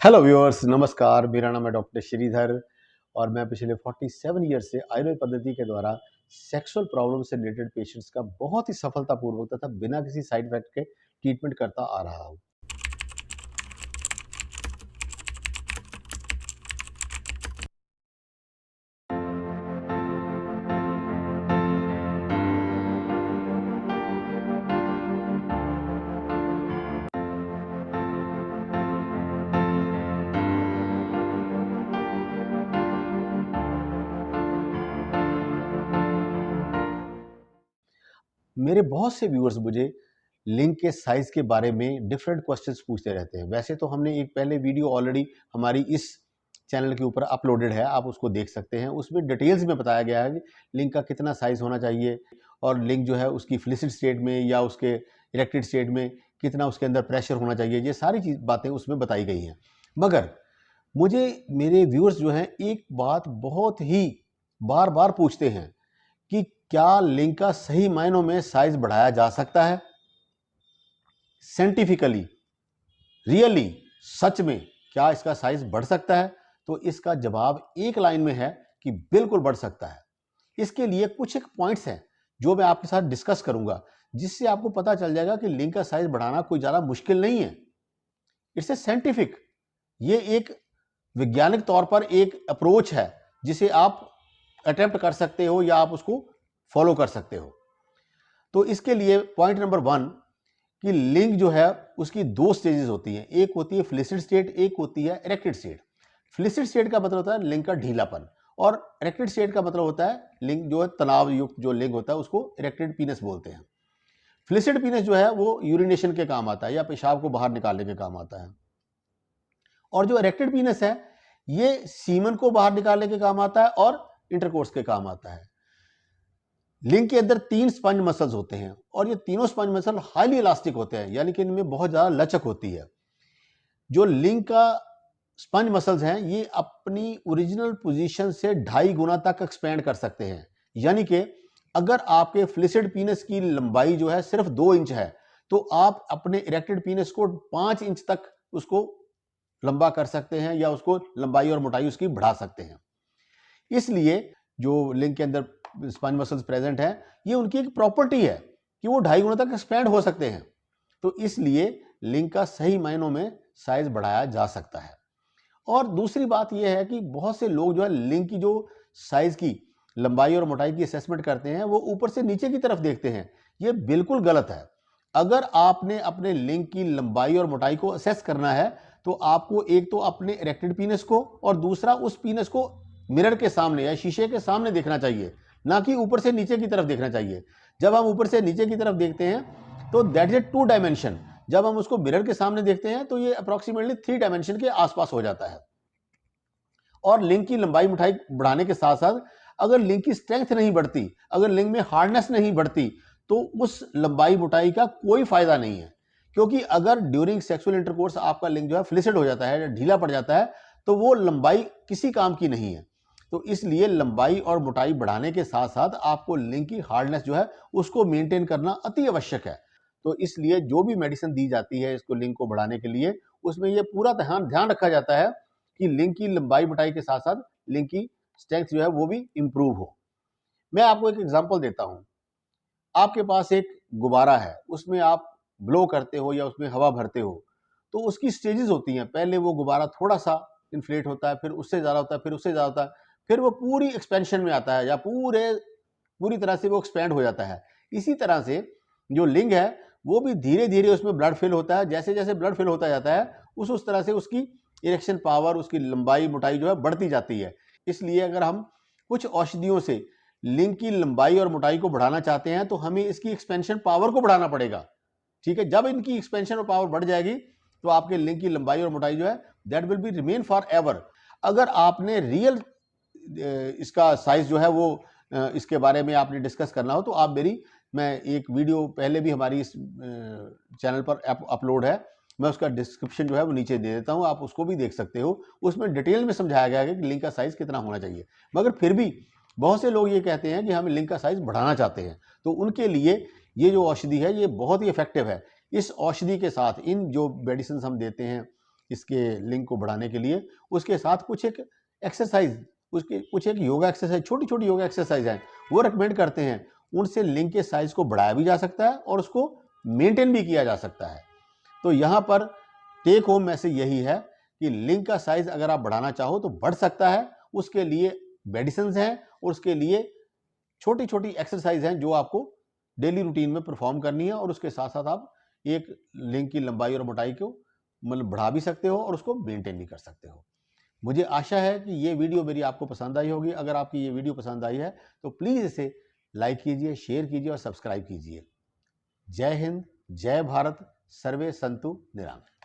Hello viewers, नमस्कार। मेरा नाम है डॉक्टर श्रीधर और मैं पिछले 47 ईयर से आयुर्वेद पद्धति के द्वारा सेक्सुअल प्रॉब्लम से रिलेटेड पेशेंट्स का बहुत ही सफलतापूर्वक तथा बिना किसी साइड इफेक्ट के ट्रीटमेंट करता आ रहा हूँ। मेरे बहुत से व्यूअर्स मुझे लिंग के साइज के बारे में डिफरेंट क्वेश्चंस पूछते रहते हैं। वैसे तो हमने एक पहले वीडियो ऑलरेडी हमारी इस चैनल के ऊपर अपलोडेड है, आप उसको देख सकते हैं। उसमें डिटेल्स में बताया गया है कि लिंग का कितना साइज होना चाहिए और लिंग जो है उसकी फ्लिसिड स्टेट में या उसके इरेक्टेड स्टेट में कितना उसके अंदर प्रेशर होना चाहिए, ये सारी चीज बातें उसमें बताई गई हैं। मगर मुझे मेरे व्यूअर्स जो हैं एक बात बहुत ही बार बार पूछते हैं कि क्या लिंग का सही मायनों में साइज बढ़ाया जा सकता है? साइंटिफिकली, रियली, सच में क्या इसका साइज बढ़ सकता है? तो इसका जवाब एक लाइन में है कि बिल्कुल बढ़ सकता है। इसके लिए कुछ एक पॉइंट्स हैं जो मैं आपके साथ डिस्कस करूंगा, जिससे आपको पता चल जाएगा कि लिंग का साइज बढ़ाना कोई ज्यादा मुश्किल नहीं है। इट्स ए साइंटिफिक, ये एक वैज्ञानिक तौर पर एक अप्रोच है जिसे आप अटेम्प्ट कर सकते हो या आप उसको फॉलो कर सकते हो। तो इसके लिए पॉइंट नंबर 1 कि लिंग जो है उसकी दो स्टेजेस होती हैं। एक होती है फ्लिसिड स्टेट, एक होती है इरेक्टेड स्टेट। फ्लिसिड स्टेट का मतलब होता है लिंग का ढीलापन और इरेक्टेड स्टेट का मतलब होता है लिंग जो है तनाव युक्त जो लिंग होता है उसको इरेक्टेड पीनस बोलते हैं। फ्लिसिड पीनस जो है वो यूरिनेशन के काम आता है या पेशाब को बाहर निकालने के काम आता है, और जो इरेक्टेड पीनस है ये सीमन को बाहर निकालने के काम आता है और इंटरकोर्स के काम आता है। लिंग के अंदर 3 स्पंज मसल्स होते हैं और ये तीनों स्पंज मसल हाईली इलास्टिक होते हैं, यानी कि इनमें बहुत ज्यादा लचक होती है। जो लिंग का स्पंज मसल्स हैं ये अपनी ओरिजिनल पोजीशन से 2.5 गुना तक एक्सपेंड कर सकते हैं। यानी कि अगर आपके फ्लिसिड पीनस की लंबाई जो है सिर्फ 2 इंच है तो आप अपने इरेक्टेड पीनस को 5 इंच तक उसको लंबा कर सकते हैं या उसको लंबाई और मोटाई उसकी बढ़ा सकते हैं। इसलिए जो लिंग के अंदर स्पंज मसल्स प्रेजेंट हैं ये उनकी एक प्रॉपर्टी है कि वो 2.5 गुना तक एक्सपेंड हो सकते हैं। तो इसलिए लिंग का सही मायनों में साइज बढ़ाया जा सकता है। और दूसरी बात यह है कि बहुत से लोग जो है लिंग की जो साइज की लंबाई और मोटाई की असेसमेंट करते हैं वो ऊपर से नीचे की तरफ देखते हैं। ये बिल्कुल गलत है। अगर आपने अपने लिंग की लंबाई और मोटाई को असेस करना है तो आपको एक तो अपने इरेक्टेड पीनस को और दूसरा उस पीनस को मिरर के सामने या शीशे के सामने देखना चाहिए, ना कि ऊपर से नीचे की तरफ देखना चाहिए। जब हम ऊपर से नीचे की तरफ देखते हैं तो दैट इज ए 2 डायमेंशन। जब हम उसको मिरर के सामने देखते हैं तो ये अप्रोक्सीमेटली 3 डायमेंशन के आसपास हो जाता है। और लिंग की लंबाई मोटाई बढ़ाने के साथ साथ अगर लिंग की स्ट्रेंथ नहीं बढ़ती, अगर लिंग में हार्डनेस नहीं बढ़ती तो उस लंबाई मोटाई का कोई फायदा नहीं है। क्योंकि अगर ड्यूरिंग सेक्सुअल इंटरकोर्स आपका लिंग जो है फ्लिसिड हो जाता है, ढीला पड़ जाता है, तो वो लंबाई किसी काम की नहीं है। तो इसलिए लंबाई और मोटाई बढ़ाने के साथ साथ आपको लिंग की हार्डनेस जो है उसको मेंटेन करना अति आवश्यक है। तो इसलिए जो भी मेडिसिन दी जाती है इसको लिंग को बढ़ाने के लिए, उसमें यह पूरा ध्यान ध्यान रखा जाता है कि लिंग की लंबाई मोटाई के साथ साथ लिंग की स्ट्रेंथ जो है वो भी इंप्रूव हो। मैं आपको एक एग्जांपल देता हूं। आपके पास एक गुब्बारा है, उसमें आप ब्लो करते हो या उसमें हवा भरते हो, तो उसकी स्टेजेस होती हैं। पहले वो गुब्बारा थोड़ा सा इन्फ्लेट होता है, फिर उससे ज्यादा होता है, फिर उससे ज्यादा होता है, फिर वो पूरी एक्सपेंशन में आता है या पूरी तरह से वो एक्सपैंड हो जाता है। इसी तरह से जो लिंग है वो भी धीरे धीरे उसमें ब्लड फिल होता है। जैसे जैसे ब्लड फिल होता जाता है उस तरह से उसकी इरेक्शन पावर, उसकी लंबाई मोटाई जो है बढ़ती जाती है। इसलिए अगर हम कुछ औषधियों से लिंग की लंबाई और मोटाई को बढ़ाना चाहते हैं तो हमें इसकी एक्सपेंशन पावर को बढ़ाना पड़ेगा। ठीक है, जब इनकी एक्सपेंशन और पावर बढ़ जाएगी तो आपके लिंग की लंबाई और मोटाई जो है that will be remain for ever. अगर आपने रियल इसका साइज जो है वो इसके बारे में आपने डिस्कस करना हो तो आप मैं एक वीडियो पहले भी हमारी इस चैनल पर अपलोड है, मैं उसका डिस्क्रिप्शन जो है वो नीचे दे देता हूं, आप उसको भी देख सकते हो। उसमें डिटेल में समझाया गया है कि लिंग का साइज कितना होना चाहिए। मगर फिर भी बहुत से लोग ये कहते हैं कि हम लिंग का साइज बढ़ाना चाहते हैं, तो उनके लिए ये जो औषधि है ये बहुत ही इफेक्टिव है। इस औषधि के साथ इन जो मेडिसिन हम देते हैं इसके लिंक को बढ़ाने के लिए। उसके साथ कुछ एक एक्सरसाइज, उसके कुछ एक योगा एक्सरसाइज, छोटी छोटी योगा एक्सरसाइज हैं वो रिकमेंड करते हैं। उनसे लिंक के साइज को बढ़ाया भी जा सकता है और उसको मेंटेन भी किया जा सकता है। तो यहाँ पर टेक होम मैसेज यही है कि लिंक का साइज अगर आप बढ़ाना चाहो तो बढ़ सकता है। उसके लिए मेडिसिन हैं और उसके लिए छोटी छोटी एक्सरसाइज हैं जो आपको डेली रूटीन में परफॉर्म करनी है, और उसके साथ साथ आप एक लिंक की लंबाई और मोटाई को मतलब बढ़ा भी सकते हो और उसको मेंटेन भी कर सकते हो। मुझे आशा है कि ये वीडियो मेरी आपको पसंद आई होगी। अगर आपकी ये वीडियो पसंद आई है तो प्लीज़ इसे लाइक कीजिए, शेयर कीजिए और सब्सक्राइब कीजिए। जय हिंद, जय भारत, सर्वे संतु निरामय।